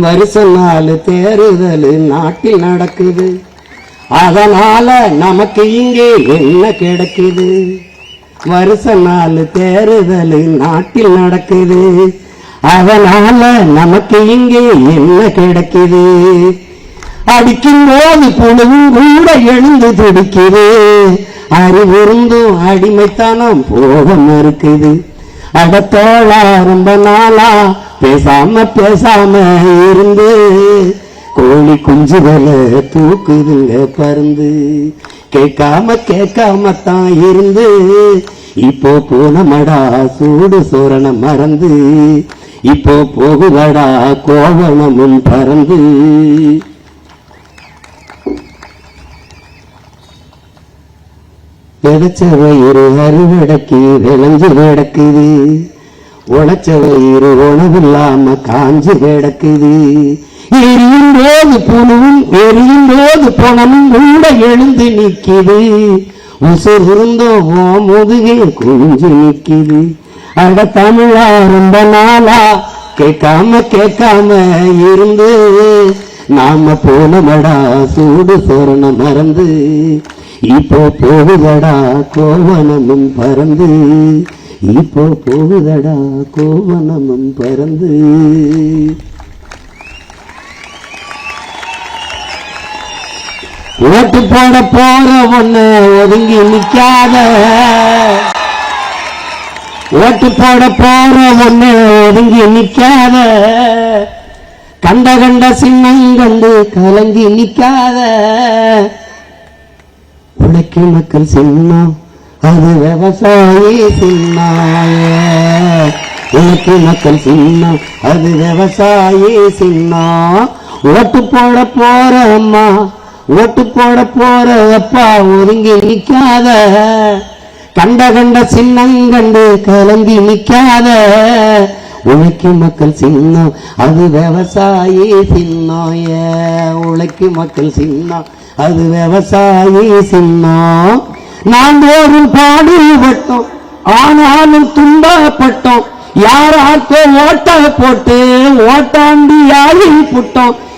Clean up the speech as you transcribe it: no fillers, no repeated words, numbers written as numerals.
வருஷம் நாலு தேர்தல் நாட்டில் நடக்குது, அதனால நமக்கு இங்கே என்ன கிடைக்குது? வருஷம் நாலு தேர்தல் நாட்டில் நடக்குது, அதனால நமக்கு இங்கே என்ன கிடைக்குது? அடிக்கும் போது புழுவும் கூட எழுந்து துடிக்குது, அறிவுருந்தும் அடிமைத்தனம் போக மறுக்குது. அடத்தோளா ரொம்ப நாளா பேசாம இருந்து கோழி குஞ்சுகளை தூக்குதுங்க பருந்து. கேட்காம தான் இருந்து இப்போ போனமடா சூடு சோரண மறந்து, இப்போ போகுதடா கோவணமும் பறந்து. விதைச்ச வயிறு அறுவடைக்கு விளைஞ்சு கிடக்குது, உழைச்ச வயிறு உணவில்லாம காஞ்சு கிடக்குது. எரியும் போது புழுவும் எரியும் போது பணமும் கூட எழுந்து நிக்குது, உசுர் இருந்தோம் முதுகே குஞ்சு நிக்குது. அட தமிழா ரொம்ப நாளா கேட்காம இருந்து நாம போனமடா சூடு சோரண மறந்து, இப்போ போகுதடா கோவணமும் பறந்து, இப்போ போகுதடா கோவணமும் பறந்து. ஓட்டு போட போற ஒண்ணு ஒதுங்கி நிக்காத, ஓட்டு போட போற ஒண்ணு ஒதுங்கி நிக்காத, கண்ட சின்னங்கண்டு கலங்கி நிக்காத. உழைக்கும் மக்கள் சின்னம் அது விவசாயி சின்னாய, உழைக்கும் மக்கள் சின்னம் அது விவசாயி சின்னம். ஓட்டு போட போற அம்மா, ஓட்டு போட போற அப்பா ஒதுங்கி நிக்காத, கண்ட சின்னங்கண்டு கலங்கி நிக்காத. உழைக்கும் மக்கள் சின்னம் அது விவசாயி சின்னாய, உழைக்கும் மக்கள் சின்னம் அது விவசாயி சின்னம். நாங்கோரும் பாடுபட்டோம் ஆனாலும் துன்பப்பட்டோம், யாராக்கோ ஓட்ட போட்டு ஓட்டாண்டி ஆகி புட்டோம்.